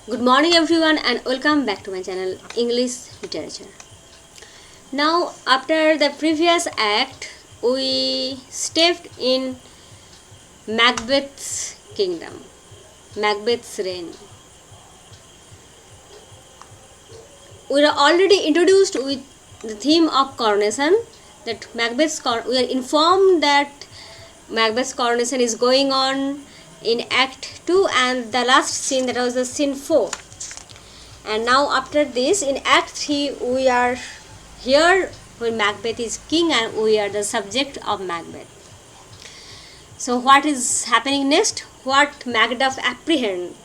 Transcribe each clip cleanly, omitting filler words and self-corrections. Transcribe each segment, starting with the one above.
Good morning everyone and welcome back to my channel English Literature. Now after the previous act we stepped in Macbeth's kingdom, Macbeth's reign. We are already introduced with the theme of coronation, that we are informed that Macbeth's coronation is going on in Act 2 and the last scene, that was the scene 4. And now after this in Act 3 we are here when Macbeth is king and we are the subject of Macbeth. So what is happening next? What Macduff apprehend?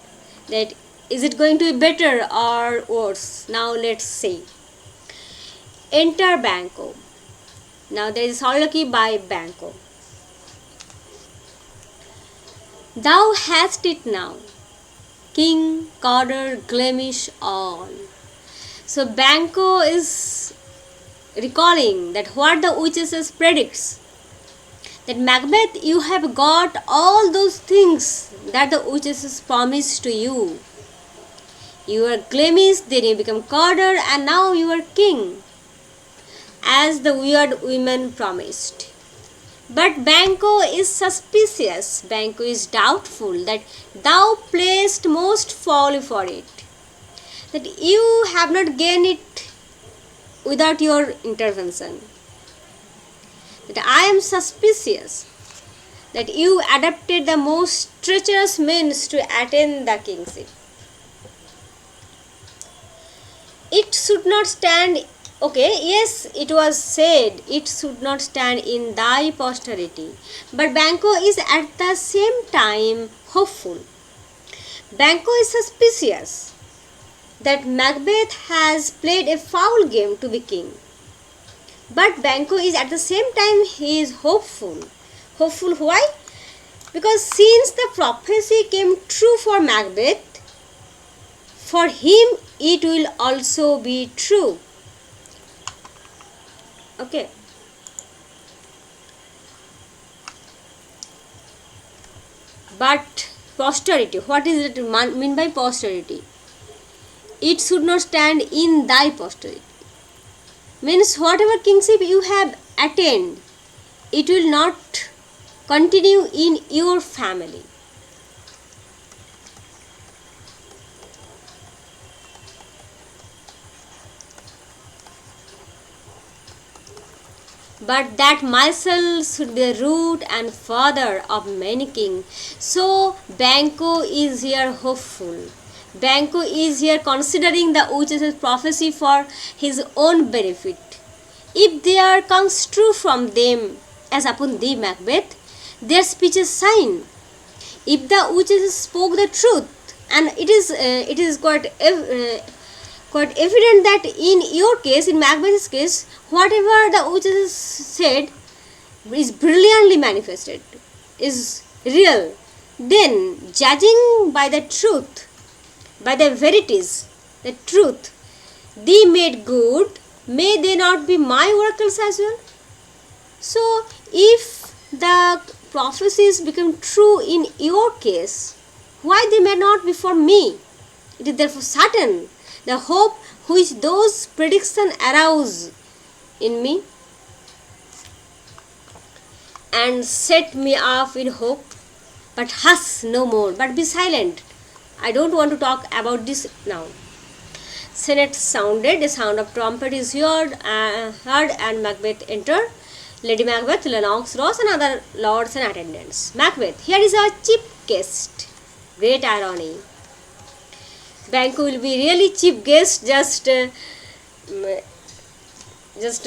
That is it going to be better or worse? Now let's see. Enter Banquo. Now there is soliloquy by Banquo. Thou hast it now, King, Cawdor, Glemish, all. So Banquo is recalling that what the witches predicts, that Macbeth, you have got all those things that the witches promised to you. You are Glemish, then you become Cawdor, and now you are king, as the weird women promised. But Banquo is suspicious, Banquo is doubtful, that thou playest most folly for it, that you have not gained it without your intervention, that I am suspicious, that you adopted the most treacherous means to attain the kingship. It should not stand. Okay, yes, it was said it should not stand in thy posterity, but Banquo is at the same time hopeful. Banquo is suspicious that Macbeth has played a foul game to be king, but Banquo is at the same time he is hopeful. Hopeful why? Because since the prophecy came true for Macbeth, for him it will also be true. Okay. But posterity, what is it mean by posterity? It should not stand in thy posterity. Means whatever kingship you have attained, it will not continue in your family. But that myself should be the root and father of many kings. So Banquo is here hopeful. Banquo is here considering the witches' prophecy for his own benefit. If there comes true from them, as upon thee, Macbeth, their speech is sign. If the witches spoke the truth, and it is quite evident that in your case, in Macbeth's case, whatever the witches said is brilliantly manifested, is real. Then, judging by the truth, by the verities, the truth, thee made good, may they not be my oracles as well? So, if the prophecies become true in your case, why they may not be for me? It is therefore certain the hope which those predictions arouse in me and set me off in hope. But hush no more, but be silent. I don't want to talk about this now. Senate sounded, a sound of trumpet is heard and Macbeth entered. Lady Macbeth, Lennox, Ross and other lords and attendants. Macbeth, here is our chief guest. Great irony. Banquo will be really cheap guest, just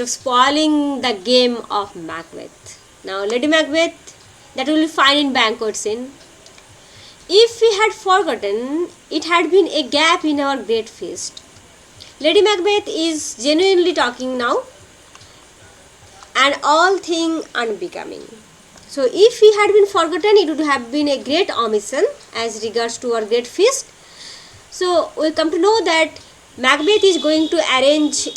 spoiling the game of Macbeth. Now, Lady Macbeth, that will be fine in banquet scene. If we had forgotten, it had been a gap in our great feast. Lady Macbeth is genuinely talking now, and all thing unbecoming. So, if we had been forgotten, it would have been a great omission as regards to our great feast. So, we come to know that Macbeth is going to arrange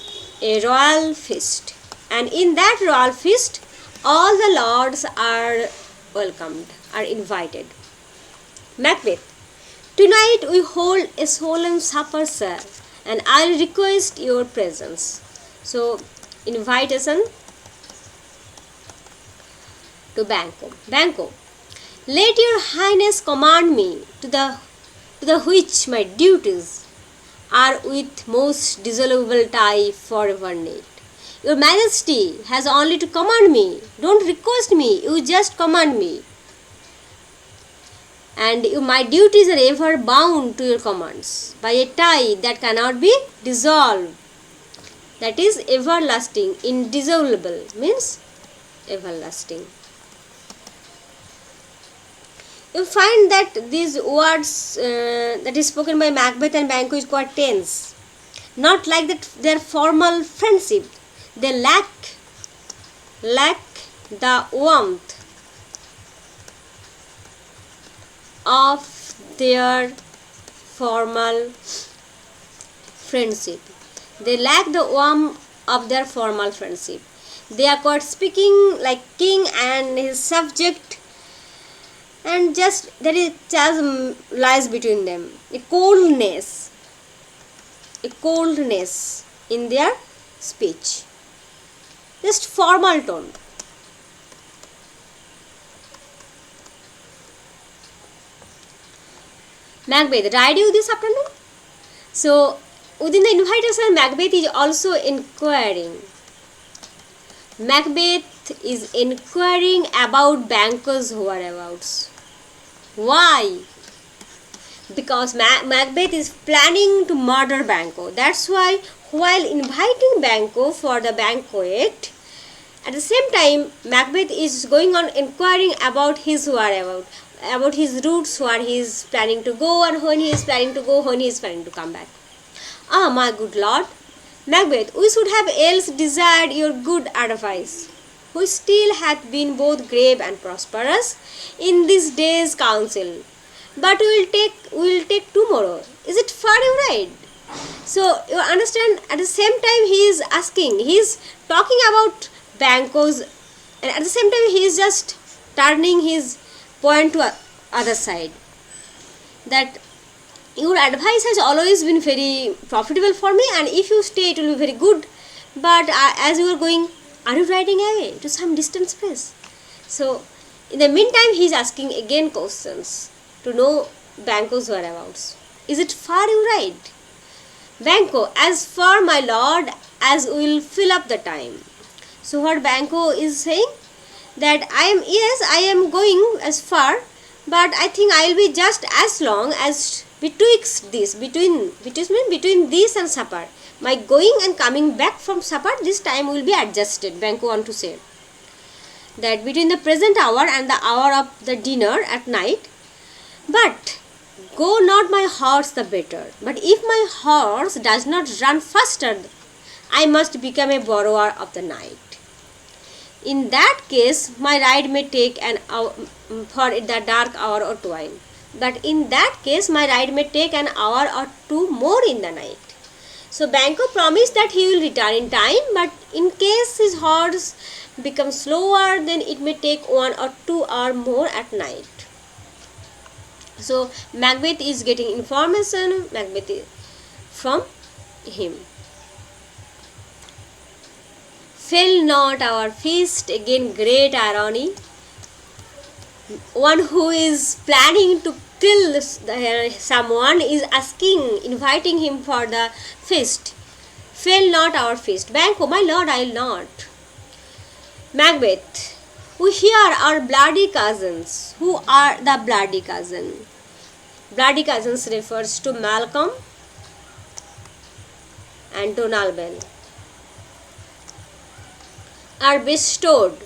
a royal feast, and in that royal feast, all the lords are welcomed, are invited. Macbeth, Tonight we hold a solemn supper, sir, and I'll request your presence. So, invitation to Banquo. Banquo, let your highness command me to the which my duties are with most dissolvable tie forever knit. Your majesty has only to command me. Don't request me, you just command me. And my duties are ever bound to your commands by a tie that cannot be dissolved. That is everlasting, indissoluble means everlasting. You find that these words that is spoken by Macbeth and Banquo is quite tense. Not like that their formal friendship. They lack the warmth of their formal friendship. They lack the warmth of their formal friendship. They are quite speaking like king and his subject, and just there is chasm lies between them. A coldness in their speech. Just formal tone. Macbeth, ride you this afternoon? So, within the invitation, Macbeth is also inquiring. Macbeth is inquiring about Banquo's whereabouts. Why? Because Macbeth is planning to murder Banquo. That's why, while inviting Banquo for the banquet, at the same time, Macbeth is going on inquiring about his whereabouts, about his routes, where he is planning to go and when he is planning to go, when he is planning to come back. Ah, my good lord, Macbeth, we should have else desired your good advice, who still hath been both grave and prosperous in this day's council. But we will take tomorrow. Is it far you ride? So you understand, at the same time he is asking, he is talking about Banquo's, and at the same time he is just turning his point to other side. That your advice has always been very profitable for me, and if you stay it will be very good. But as you are going, are you riding away to some distant place? So in the meantime he is asking again questions to know Banquo's whereabouts. Is it far you ride? Banquo, as far my lord as will fill up the time. So what Banquo is saying, that I am going as far, but I think I will be just as long as betwixt this, between this and supper. My going and coming back from supper, this time will be adjusted. Banquo want to say that between the present hour and the hour of the dinner at night. But go not my horse the better. But if my horse does not run faster, I must become a borrower of the night. In that case, my ride may take an hour for the dark hour or twine. But in that case, my ride may take an hour or two more in the night. So Banquo promised that he will return in time, but in case his horse becomes slower, then it may take 1 or 2 hours more at night. So Macbeth is getting information from him. Fail not our feast, again great irony. One who is planning to kill someone is inviting him for the feast. Fail not our feast. Banquo, my lord, I will not. Macbeth, we here are bloody cousins. Who are the bloody cousin? Bloody cousins refers to Malcolm and Donalbain. Are bestowed.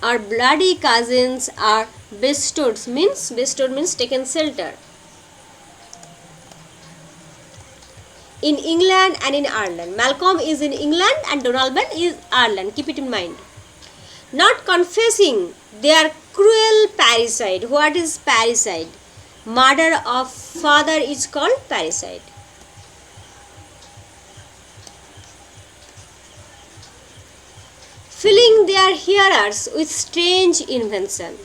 Our bloody cousins are bestowed means taken shelter. In England and in Ireland. Malcolm is in England and Donalbain is Ireland. Keep it in mind. Not confessing their cruel parricide. What is parricide? Murder of father is called parricide. Filling their hearers with strange invention.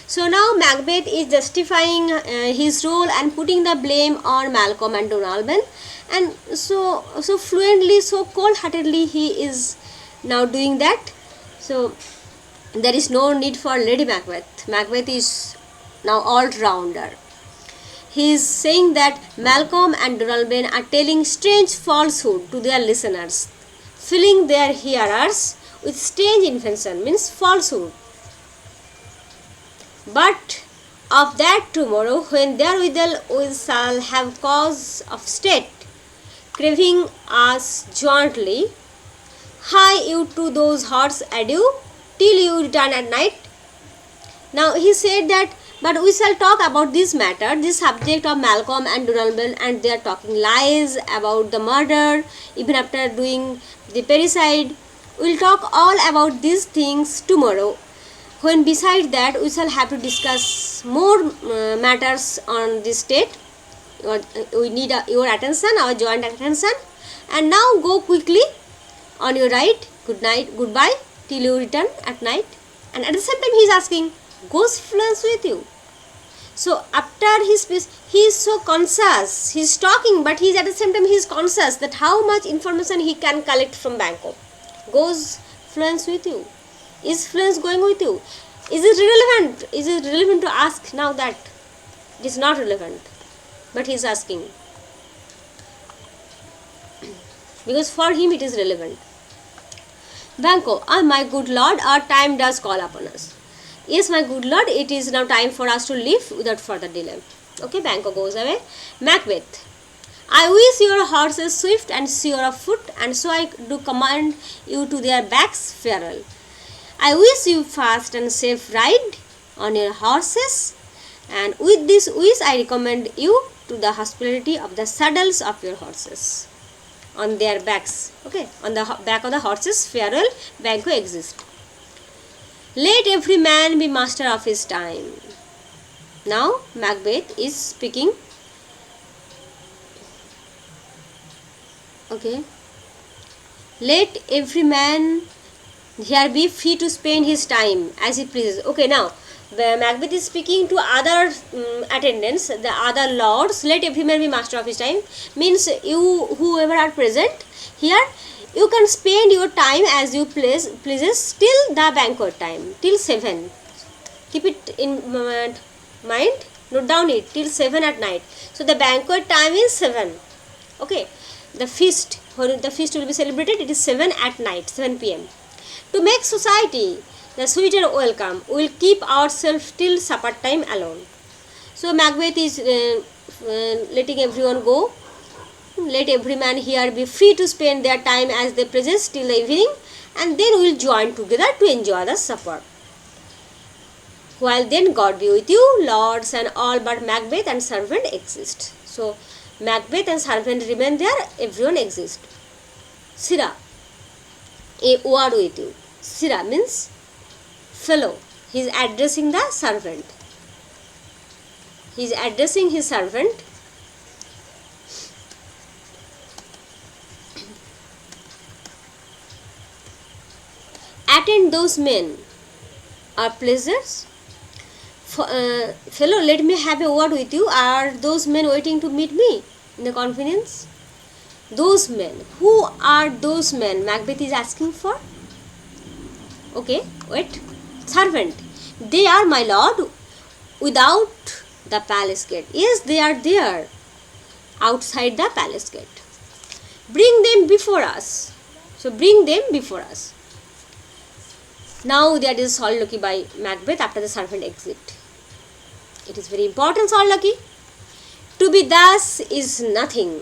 So now Macbeth is justifying his role and putting the blame on Malcolm and Donalbain, and so fluently, so cold-heartedly he is now doing that. So there is no need for Lady Macbeth. Macbeth is now all-rounder. He is saying that Malcolm and Donalbain are telling strange falsehood to their listeners, filling their hearers with strange invention, means falsehood. But of that tomorrow, when therewithal we shall have cause of state, craving us jointly, hie you to those hearts adieu, till you return at night. Now he said that, but we shall talk about this matter, this subject of Malcolm and Donalbain, and they are talking lies about the murder, even after doing the parricide. We will talk all about these things tomorrow, when beside that we shall have to discuss more matters on this state. We need your attention, our joint attention. And now go quickly on your right. Good night, goodbye, till you return at night. And at the same time he is asking, goes fluence with you? So after his speech, he is so conscious, he is talking, but he is at the same time he is conscious that how much information he can collect from Bangkok. Goes fluence with you? Is fluence going with you? Is it relevant? Is it relevant to ask now that? It is not relevant. But he is asking. Because for him it is relevant. Bangkok, my good lord, our time does call upon us. Yes, my good lord, it is now time for us to leave without further delay. Okay, Bangkok goes away. Macbeth, I wish your horses swift and sure of foot, and so I do command you to their backs farewell. I wish you fast and safe ride on your horses, and with this wish I recommend you to the hospitality of the saddles of your horses on their backs. Okay, on the back of the horses, farewell, Bangkok exists. Let every man be master of his time. Now Macbeth is speaking. Okay. Let every man here be free to spend his time as he pleases. Okay, now Macbeth is speaking to other attendants, the other lords. Let every man be master of his time means you, whoever are present here, you can spend your time as you pleases till the banquet time, till 7. Keep it in mind, note down it, till 7 at night. So the banquet time is 7. Okay, the feast, when the feast will be celebrated, it is 7 at night, 7 p.m. To make society the sweeter welcome, we will keep ourselves till supper time alone. So Macbeth is letting everyone go. Let every man here be free to spend their time as they please till the evening, and then we will join together to enjoy the supper. While then God be with you, lords and all but Macbeth and servant exist. So Macbeth and servant remain there, everyone exists. Sirrah, a word with you. Sirrah means fellow. He is addressing the servant. He is addressing his servant. Attend those men are pleasures. Fellow, let me have a word with you. Are those men waiting to meet me in the convenience? Those men. Who are those men Macbeth is asking for? Okay, wait. Servant. They are, my lord, without the palace gate. Yes, they are there, outside the palace gate. Bring them before us. So bring them before us. Now there is soliloquy by Macbeth after the servant exit. It is very important soliloquy. To be thus is nothing.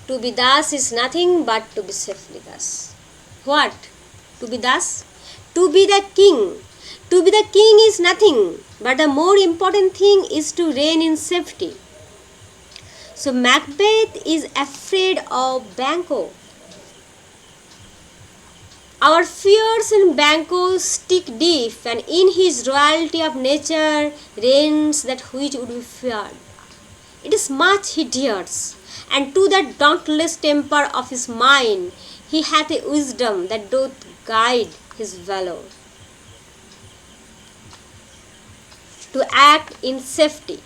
To be thus is nothing but to be safely thus. What? To be thus? To be the king. To be the king is nothing, but the more important thing is to reign in safety. So Macbeth is afraid of Bangkok. Our fears in Bangkok stick deep, and in his royalty of nature reigns that which would be feared. It is much he dares, and to the dauntless temper of his mind he hath a wisdom that doth guide his valour. to act in safety.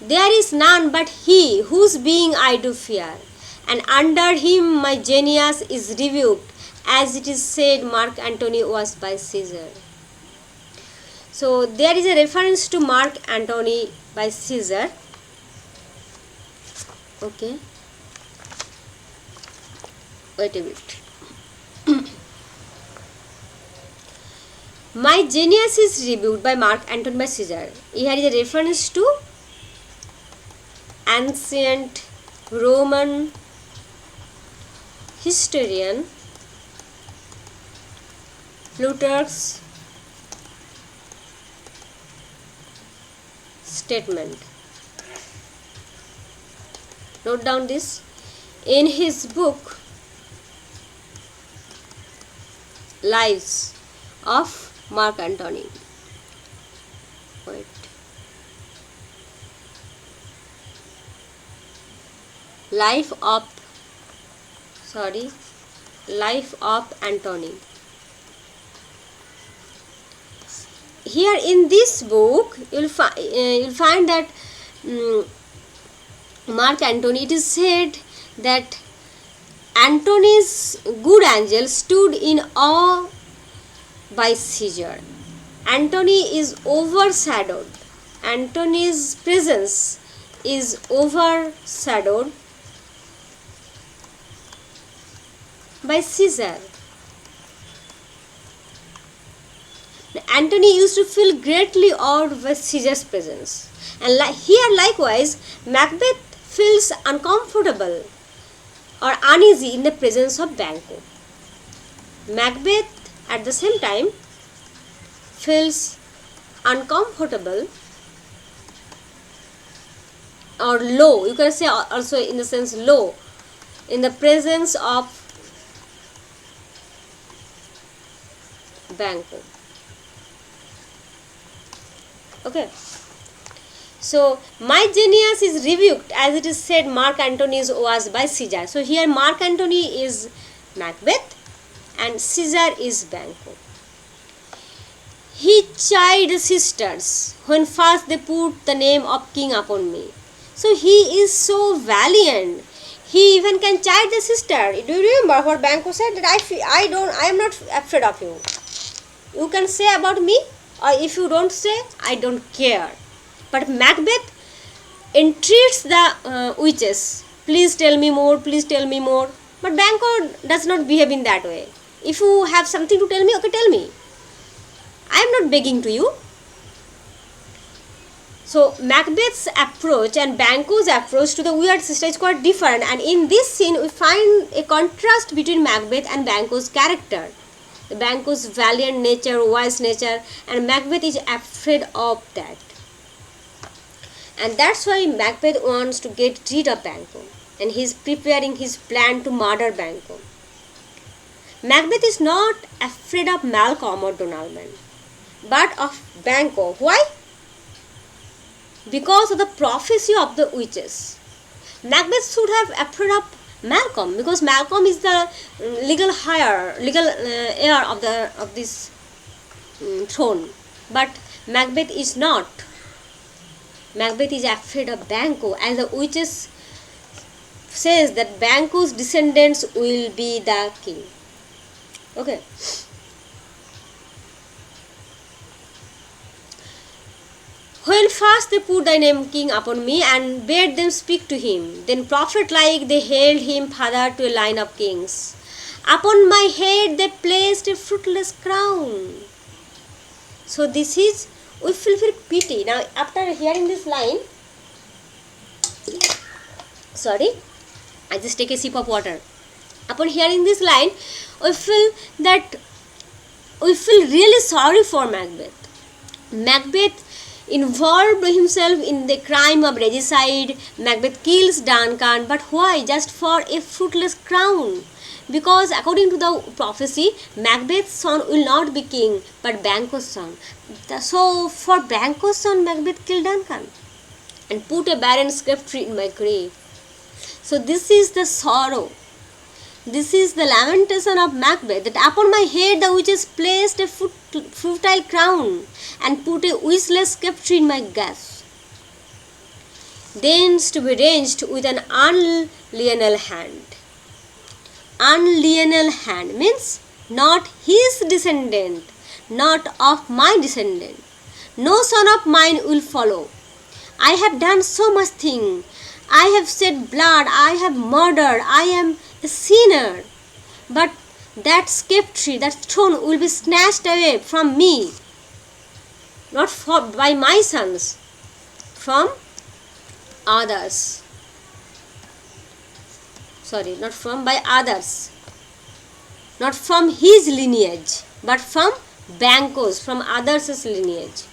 There is none but he whose being I do fear, and under him my genius is rebuked, as it is said Mark Antony was by Caesar. So there is a reference to Mark Antony by Caesar. Okay. Wait a bit. My genius is rebuked by Mark Antony by Caesar. Here is a reference to ancient Roman historian Plutarch's statement. Note down this. In his book Lives of Mark Antony. Wait. Life of Antony. Here in this book, you'll find that Mark Antony, it is said that Antony's good angel stood in awe by Caesar. Antony is overshadowed. Antony's presence is overshadowed by Caesar. Antony used to feel greatly awed by Caesar's presence. And here likewise, Macbeth feels uncomfortable or uneasy in the presence of Banquo. Macbeth at the same time feels uncomfortable or low, you can say also in the sense low, in the presence of Banquo. Okay. So, my genius is rebuked, as it is said Mark Antony was by Caesar. So, here Mark Antony is Macbeth and Caesar is Banquo. He chid the sisters when first they put the name of king upon me. So, he is so valiant. He even can chide the sister. Do you remember what Banquo said? That I am not afraid of you. You can say about me, or if you don't say, I don't care. But Macbeth entreats the witches, please tell me more, please tell me more. But Banquo does not behave in that way. If you have something to tell me, okay, tell me. I am not begging to you. So Macbeth's approach and Banquo's approach to the weird sister is quite different. And in this scene, we find a contrast between Macbeth and Banquo's character. Banquo's valiant nature, wise nature, and Macbeth is afraid of that. And that's why Macbeth wants to get rid of Banquo, and he is preparing his plan to murder Banquo. Macbeth is not afraid of Malcolm or Donalbain, but of Banquo. Why? Because of the prophecy of the witches. Macbeth should have afraid of Malcolm, because Malcolm is the legal heir of this throne, but Macbeth is not. Macbeth is afraid of Banquo, as the witches says that Banquo's descendants will be the king. Okay. When first they put thy name king upon me and bade them speak to him, then prophet-like they hailed him father to a line of kings. Upon my head they placed a fruitless crown. So this is, we feel pity. Now after hearing this line, I just take a sip of water. Upon hearing this line, we feel really sorry for Macbeth. Macbeth involved himself in the crime of regicide. Macbeth kills Duncan, but why? Just for a fruitless crown. Because according to the prophecy, Macbeth's son will not be king, but Banquo's son. So for Banquo's son, Macbeth killed Duncan and put a barren sceptre in my grave. So this is the sorrow. This is the lamentation of Macbeth, that upon my head the witches placed a futile crown and put a wishless sceptre in my grasp, thence to be ranged with an unlienal hand. Unlienal hand means not his descendant, not of my descendant. No son of mine will follow. I have done so much thing. I have shed blood, I have murdered, I am a sinner. But that sceptre, that throne will be snatched away from me, not by my sons, from others. Not from by others, not from his lineage, but from Banquo's, from others' lineage.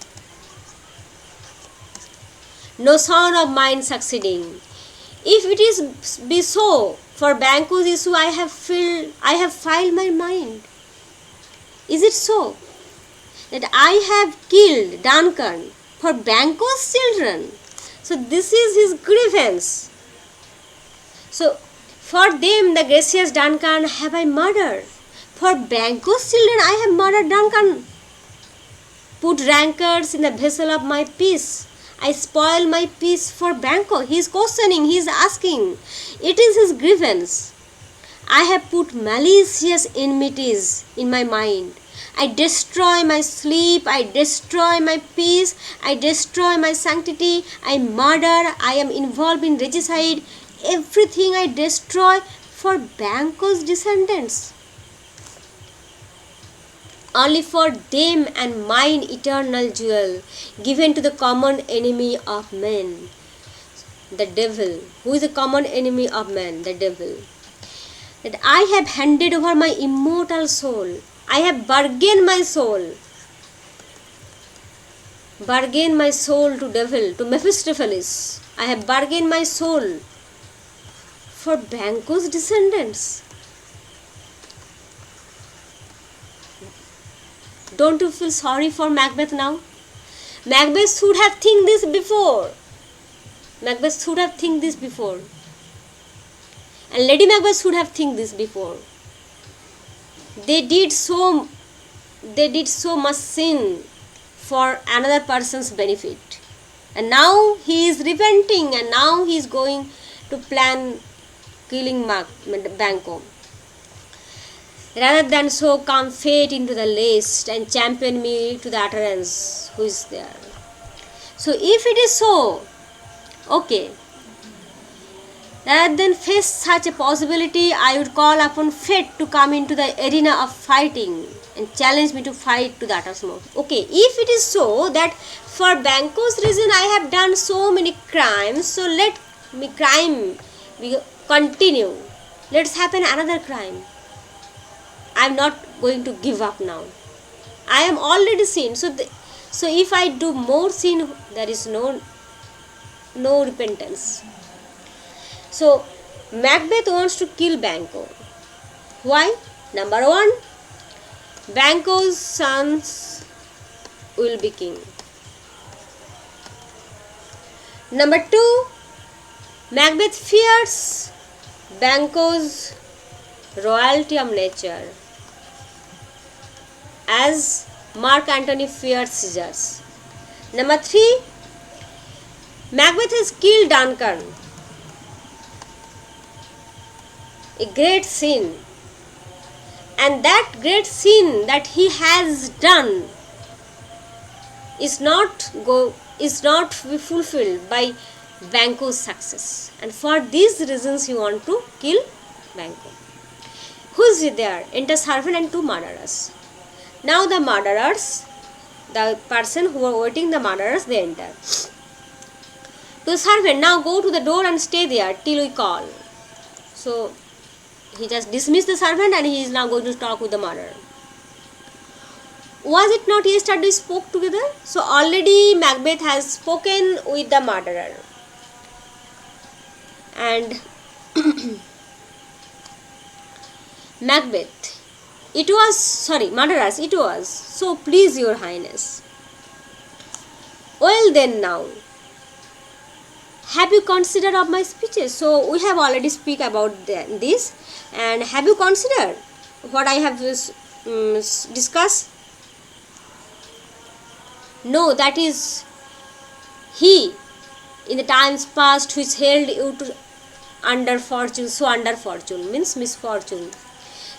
No son of mine succeeding. If it is be so, for Banquo's issue I have filed my mind. Is it so that I have killed Duncan for Banquo's children? So this is his grievance. So for them, the gracious Duncan, have I murdered. For Banquo's children, I have murdered Duncan. Put rancors in the vessel of my peace. I spoil my peace for Banquo. He is questioning, he is asking. It is his grievance. I have put malicious enmities in my mind. I destroy my sleep, I destroy my peace, I destroy my sanctity, I murder, I am involved in regicide. Everything I destroy for Banquo's descendants. Only for them and mine eternal jewel, given to the common enemy of men, the devil. Who is the common enemy of man? The devil. That I have handed over my immortal soul. I have bargained my soul. Bargained my soul to devil, to Mephistopheles. I have bargained my soul for Banquo's descendants. Don't you feel sorry for Macbeth now? Macbeth should have think this before. Macbeth should have think this before. And Lady Macbeth should have think this before. They did so much sin for another person's benefit. And now he is repenting, and now he is going to plan killing Banquo. Rather than so, come fate into the list and champion me to the utterance who is there. So if it is so, okay, rather than face such a possibility, I would call upon fate to come into the arena of fighting and challenge me to fight to the uttermost. Okay, if it is so that for Banquo's reason I have done so many crimes, so let me crime we continue. Let's happen another crime. I am not going to give up now. I am already sin. So if I do more sin, there is no repentance. So Macbeth wants to kill Banquo. Why? Number one, Banquo's sons will be king. Number two, Macbeth fears Banquo's royalty of nature, as Mark Antony feared Caesar's. Number three, Macbeth has killed Duncan, a great sin, and that great sin that he has done is not be fulfilled by Banquo's success, and for these reasons he want to kill Banquo. Who is there? Enter servant and two murderers. Now the murderers, the person who are waiting the murderers, they enter. To the servant, now go to the door and stay there till we call. So he just dismissed the servant and he is now going to talk with the murderer. Was it not yesterday we spoke together? So already Macbeth has spoken with the murderer. And Macbeth, murderers, it was, so please your highness. Well then now, have you considered of my speeches? So we have already speak about this, and have you considered what I have discussed? No, that is he in the times past which held you to under fortune, so under fortune means misfortune.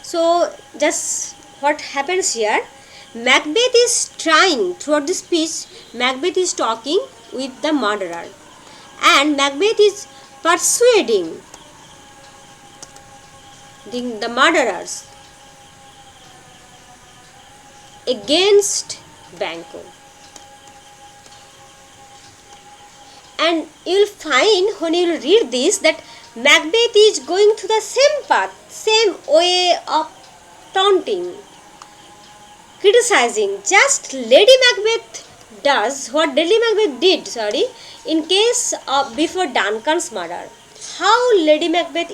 So just what happens here, Macbeth is trying throughout the speech, Macbeth is talking with the murderer, and Macbeth is persuading the murderers against Banquo. And you will find when you will read this that Macbeth is going through the same path, same way of taunting, criticizing. Just Lady Macbeth does what Lady Macbeth did, in case of before Duncan's murder. How Lady Macbeth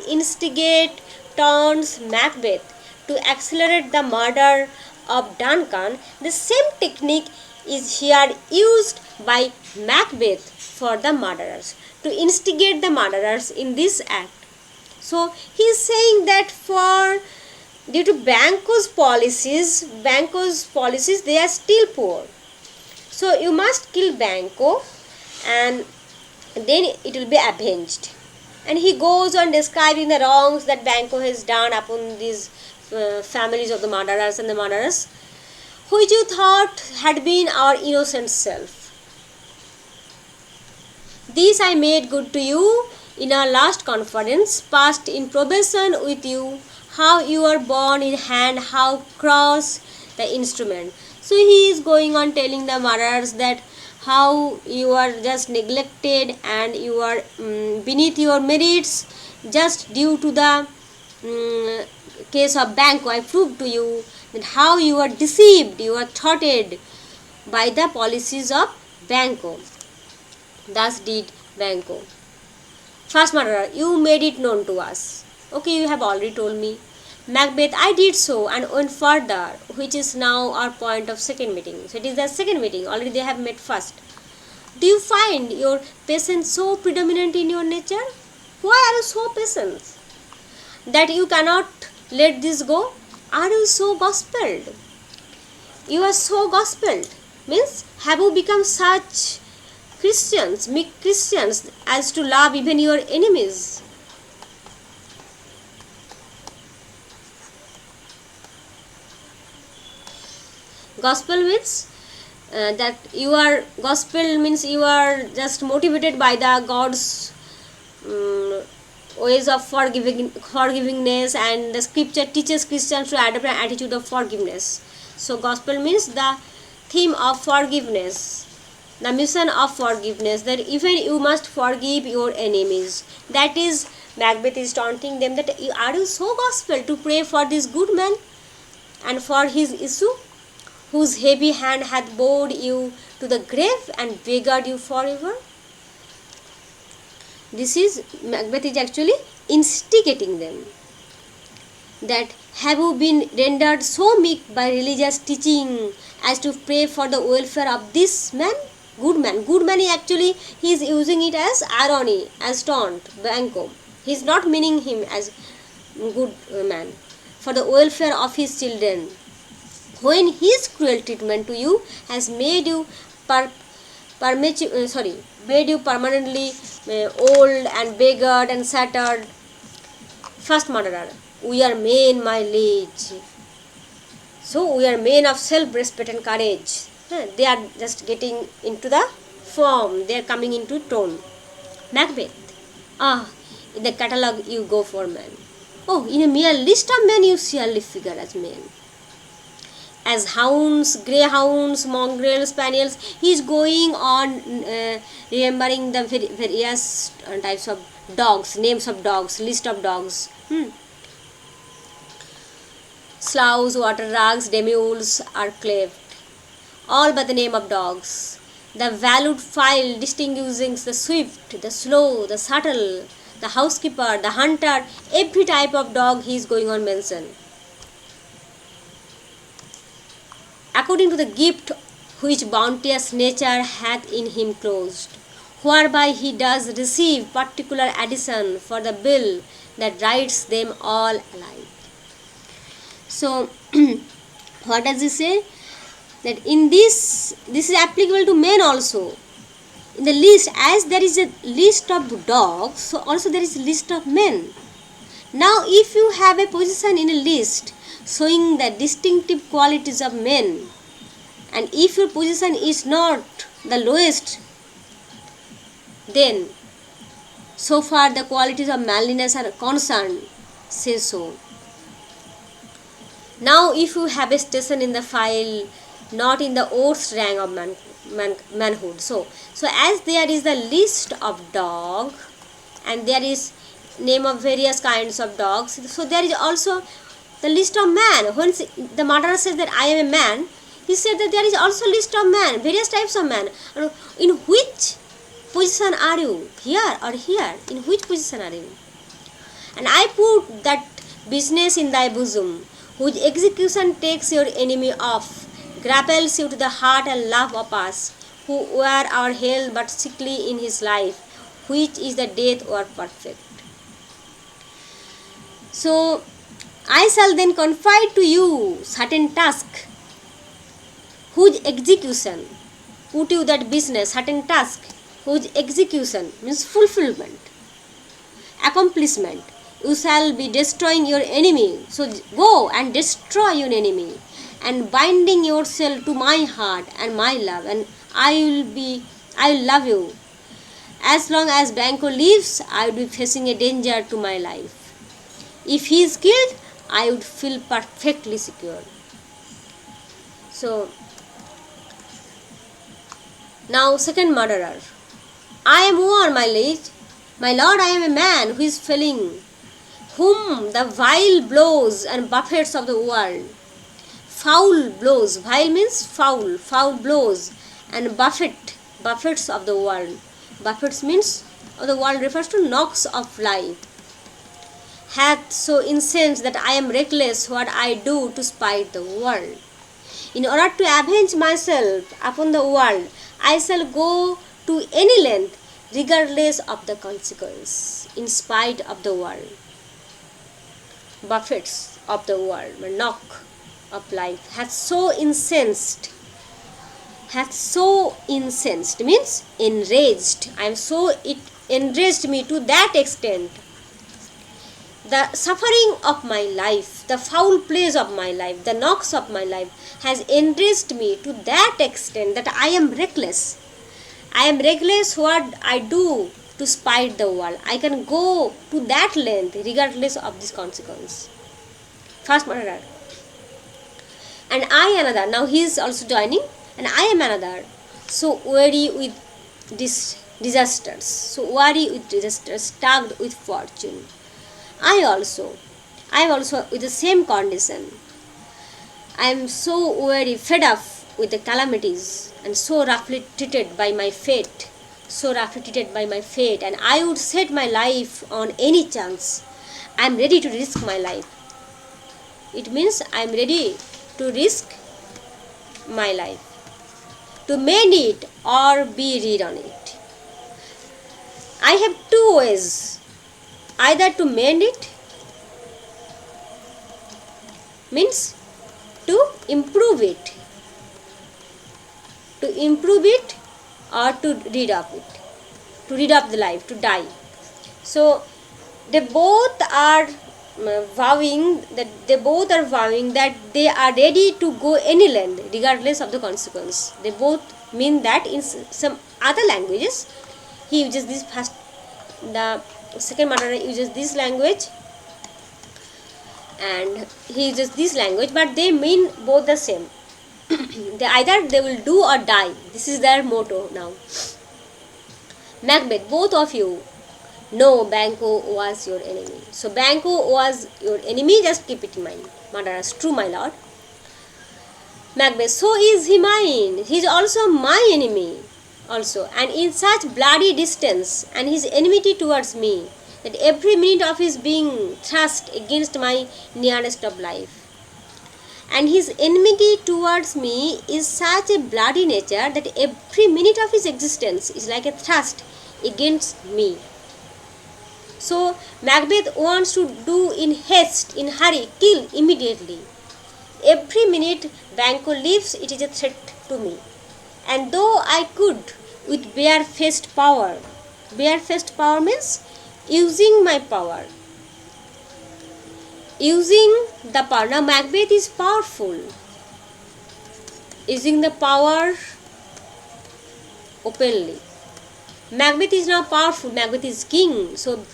taunts Macbeth to accelerate the murder of Duncan, the same technique is here used by Macbeth for the murderers, to instigate the murderers in this act. So he is saying that due to Banquo's policies, they are still poor. So you must kill Banquo, and then it will be avenged. And he goes on describing the wrongs that Banquo has done upon these families of the murderers and the murderers, which you thought had been our innocent self. This I made good to you in our last conference, passed in probation with you, how you are born in hand, how cross the instrument. So he is going on telling the murderers that how you are just neglected and you are beneath your merits just due to the case of Banquo. I proved to you that how you are deceived, you are thwarted by the policies of Banquo. Thus did Banquo. First murderer, you made it known to us. Okay, you have already told me. Macbeth, I did so and went further, which is now our point of second meeting. So it is the second meeting, already they have met first. Do you find your patience so predominant in your nature? Why are you so patient that you cannot let this go? Are you so gospelled? You are so gospelled. Means, have you become such meek Christians, as to love even your enemies? Gospel means that you are just motivated by the God's ways of forgivingness, and the scripture teaches Christians to adopt an attitude of forgiveness. So gospel means the theme of forgiveness, the mission of forgiveness, that even you must forgive your enemies. That is, Macbeth is taunting them that are you so gospel to pray for this good man and for his issue, whose heavy hand hath bowed you to the grave and beggared you forever? This is, Macbeth is actually instigating them, that have you been rendered so meek by religious teaching as to pray for the welfare of this man? Good man. Good man, he is using it as irony, as taunt, Banquo. He is not meaning him as good man. For the welfare of his children, when his cruel treatment to you has made you permanently old and beggared and shattered. First murderer, we are men, my liege. So we are men of self-respect and courage. They are just getting into the form, they are coming into tone. Macbeth, in the catalogue you go for men. Oh, in a mere list of men you surely figure as men. As hounds, greyhounds, mongrel spaniels, he is going on remembering the various types of dogs, names of dogs, list of dogs. Sloughs, water rags, demi-wolves are cleft, all by the name of dogs. The valued file distinguishing the swift, the slow, the subtle, the housekeeper, the hunter, every type of dog he is going on mention. According to the gift which bounteous nature hath in him closed, whereby he does receive particular addition for the bill that writes them all alike. So, what does he say? That in this is applicable to men also. In the list, as there is a list of dogs, so also there is a list of men. Now, if you have a position in a list showing the distinctive qualities of men, and if your position is not the lowest, then so far the qualities of manliness are concerned, say so. Now, if you have a station in the file not in the oaths rank of manhood, so as there is the list of dog and there is name of various kinds of dogs, so there is also the list of man. When the murderer says that I am a man, he said that there is also list of man, various types of man. In which position are you? Here or here? In which position are you? And I put that business in thy bosom, whose execution takes your enemy off, grapples you to the heart and love of us, who were our health but sickly in his life, which is the death or perfect. So, I shall then confide to you certain task, whose execution, put you that business, certain task, whose execution means fulfillment, accomplishment. You shall be destroying your enemy. So go and destroy your enemy, and binding yourself to my heart and my love, and I will love you. As long as Banco lives, I will be facing a danger to my life. If he is killed, I would feel perfectly secure. So, now second murderer. I am war, my liege. My lord, I am a man who is felling, whom the vile blows and buffets of the world, foul blows, vile means foul, foul blows, and buffets of the world. Buffets means of the world refers to knocks of life, hath so incensed that I am reckless what I do to spite the world. In order to avenge myself upon the world, I shall go to any length, regardless of the consequence, in spite of the world. Buffets of the world, knock of life, hath so incensed means enraged. I am so, it enraged me to that extent. The suffering of my life, the foul plays of my life, the knocks of my life has enraged me to that extent that I am reckless. I am reckless what I do to spite the world. I can go to that length regardless of this consequence. First murderer. And I another. Now he is also joining. And I am another. So weary with disasters. So weary with disasters, tagged with fortune. I am also with the same condition. I am so weary, fed up with the calamities, and so roughly treated by my fate, and I would set my life on any chance. I am ready to risk my life. It means I am ready to risk my life, to mend it or be rid on it. I have two ways, either to mend it means to improve it, or to rid of it, to rid of the life, to die. So they both are vowing that they are ready to go any length regardless of the consequence. They both mean that. In some other languages he uses this first, the second murderer uses this language and he uses this language, but they mean both the same. Either they will do or die. This is their motto now. Macbeth, both of you know Banco was your enemy. So Banco was your enemy, just keep it in mind. Murderers, true my lord. Macbeth, so is he mine. He is also my enemy also, and in such bloody distance, and his enmity towards me, that every minute of his being thrust against my nearest of life. and his enmity towards me is such a bloody nature that every minute of his existence is like a thrust against me. So Macbeth wants to do in haste, in hurry, kill immediately. Every minute Banquo lives, it is a threat to me. And though I could with barefaced power means using my power. Using the power. Now Macbeth is powerful. Using the power openly. Macbeth is now powerful. Macbeth is king. So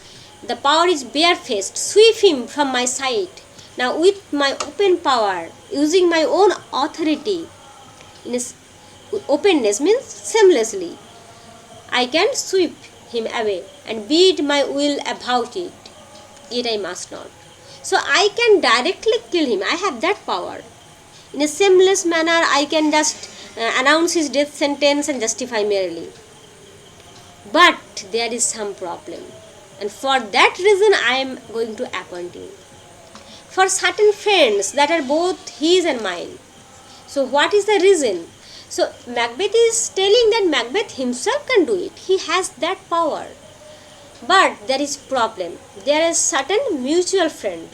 the power is barefaced. Sweep him from my sight. Now with my open power, using my own authority, in openness means shamelessly, I can sweep him away and bid my will about it. Yet I must not. So I can directly kill him. I have that power. In a shameless manner, I can just announce his death sentence and justify merely. But there is some problem. And for that reason, I am going to appoint him. For certain friends that are both his and mine. So what is the reason? So Macbeth is telling that Macbeth himself can do it. He has that power. But there is problem. There is certain mutual friend.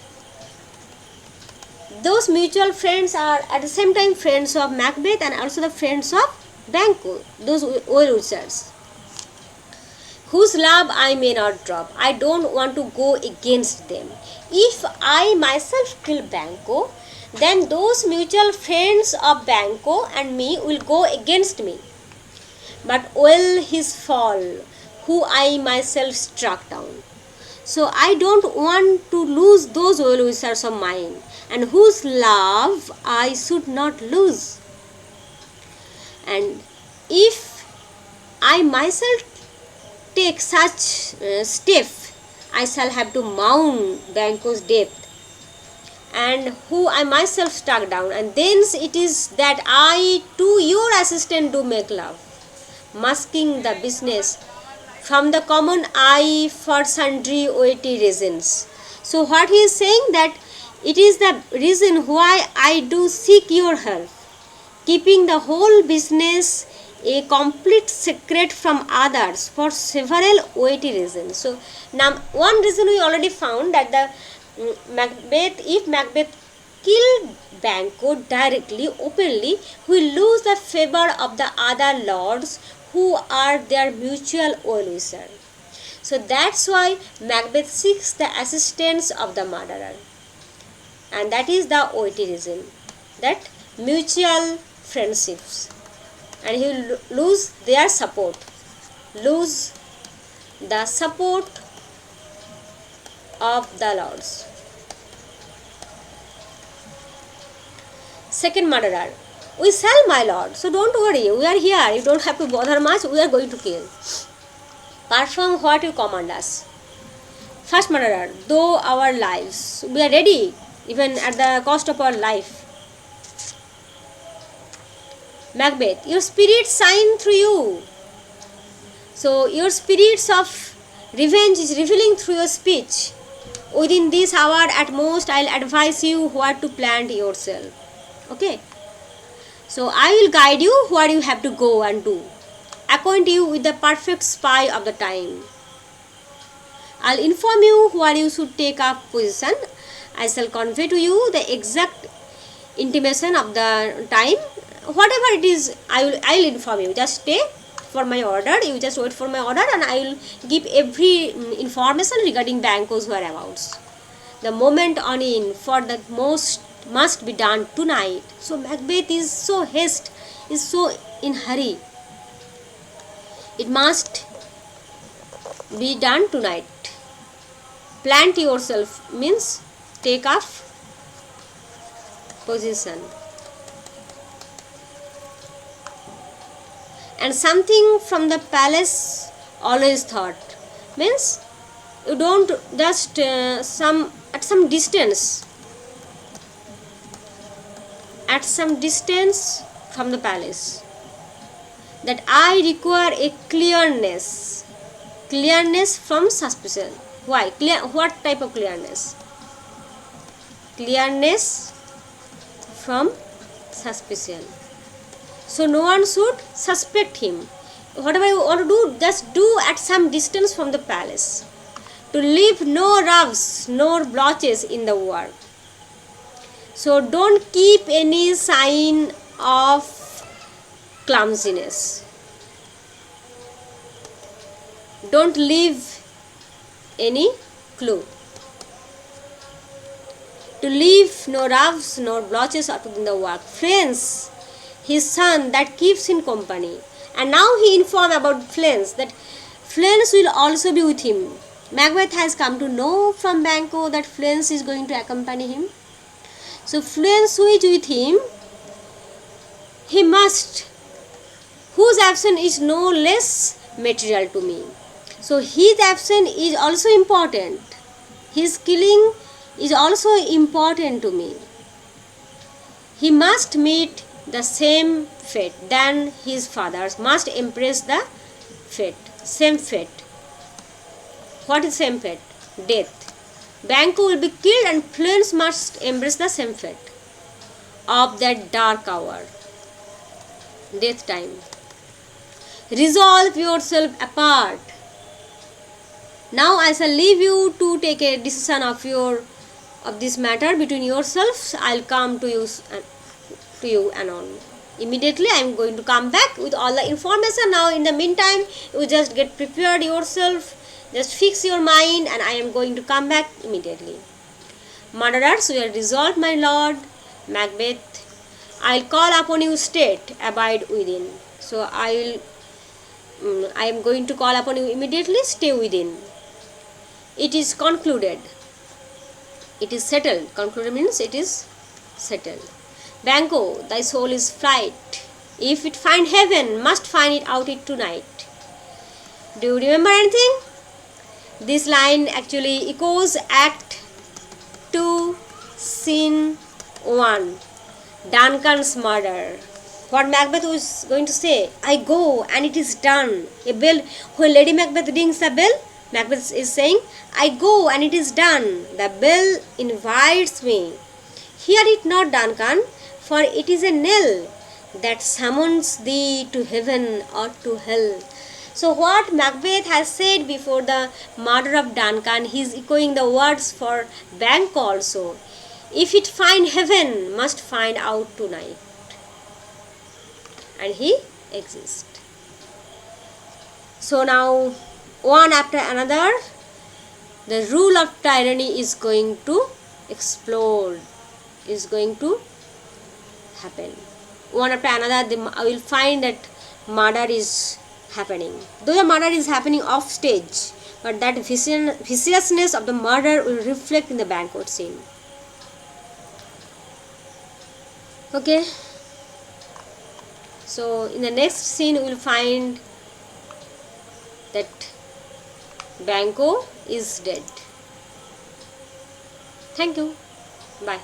Those mutual friends are at the same time friends of Macbeth and also the friends of Banquo. Those well-wishers, whose love I may not drop. I don't want to go against them. If I myself kill Banquo, then those mutual friends of Banquo and me will go against me. But will his fall, who I myself struck down. So I don't want to lose those well-wishers of mine, and whose love I should not lose. And if I myself take such step, I shall have to mourn Banquo's death, and who I myself struck down, and thence it is that I to your assistant do make love, masking the business from the common eye for sundry weighty reasons. So what he is saying, that it is the reason why I do seek your help, keeping the whole business a complete secret from others for several weighty reasons. So now one reason we already found, that the if Macbeth killed Banquo directly, openly, will lose the favor of the other lords who are their mutual well-wisher. So that's why Macbeth seeks the assistance of the murderer. And that is the weighty reason, that mutual friendships. And he will lose their support, lose the support of the lords. Second murderer, we shall, my lord. So don't worry, we are here. You don't have to bother much. We are going to kill. Perform what you command us. First murderer, though our lives, we are ready, even at the cost of our life. Macbeth, your spirits shine through you. So your spirits of revenge is revealing through your speech. Within this hour at most, I will advise you what to plant yourself. Okay. So I will guide you where you have to go and do. Acquaint you with the perfect spy of the time. I will inform you where you should take up position. I shall convey to you the exact intimation of the time. Whatever it is, I will inform you. Just stay for my order. You just wait for my order, and I will give every information regarding Banquo's whereabouts. The moment on in, for the most must be done tonight. So Macbeth is so haste, is so in hurry. It must be done tonight. Plant yourself means take up position. And something from the palace always thought means you don't just at some distance from the palace, that I require a clearness from suspicion. Why? What type of clearness? Clearness from suspicion. So no one should suspect him. Whatever you want to do, just do at some distance from the palace. To leave no rubs nor blotches in the work. So don't keep any sign of clumsiness. Don't leave any clue. To leave no rubs nor blotches in the work. Friends, his son that keeps him company. And now he informed about friends, that friends will also be with him. Macbeth has come to know from Banquo that friends is going to accompany him. So friends who is with him, he must, whose absence is no less material to me. So his absence is also important. His killing is also important to me. He must meet the same fate than his fathers, must embrace the fate, same fate. What is same fate? Death. Banquo will be killed and friends must embrace the same fate of that dark hour, death time. Resolve yourself apart. Now I shall leave you to take a decision of this matter between yourselves. I'll come to you anon. Immediately I am going to come back with all the information. Now in the meantime, you just get prepared yourself, just fix your mind, and I am going to come back immediately. Murderers, we are resolved, my lord. Macbeth, I'll call upon you, state, abide within. So I am going to call upon you immediately, stay within. It is concluded. It is settled. Concluded means it is settled. Banquo, thy soul is fright. If it find heaven, must find it out it tonight. Do you remember anything? This line actually echoes Act 2, Scene 1, Duncan's murder. What Macbeth was going to say, I go and it is done. A bell, when Lady Macbeth rings the bell, Macbeth is saying, I go and it is done. The bell invites me. Hear it not, Duncan, for it is a knell that summons thee to heaven or to hell. So what Macbeth has said before the murder of Duncan, he is echoing the words for Banquo also. If it find heaven, must find out tonight. And he exists. So now, one after another, the rule of tyranny is going to explode, is going to happen. One after another, I will find that murder is happening. Though the murder is happening off stage, but that viciousness of the murder will reflect in the banquet scene. Okay. So in the next scene, we will find that Banquo is dead. Thank you. Bye.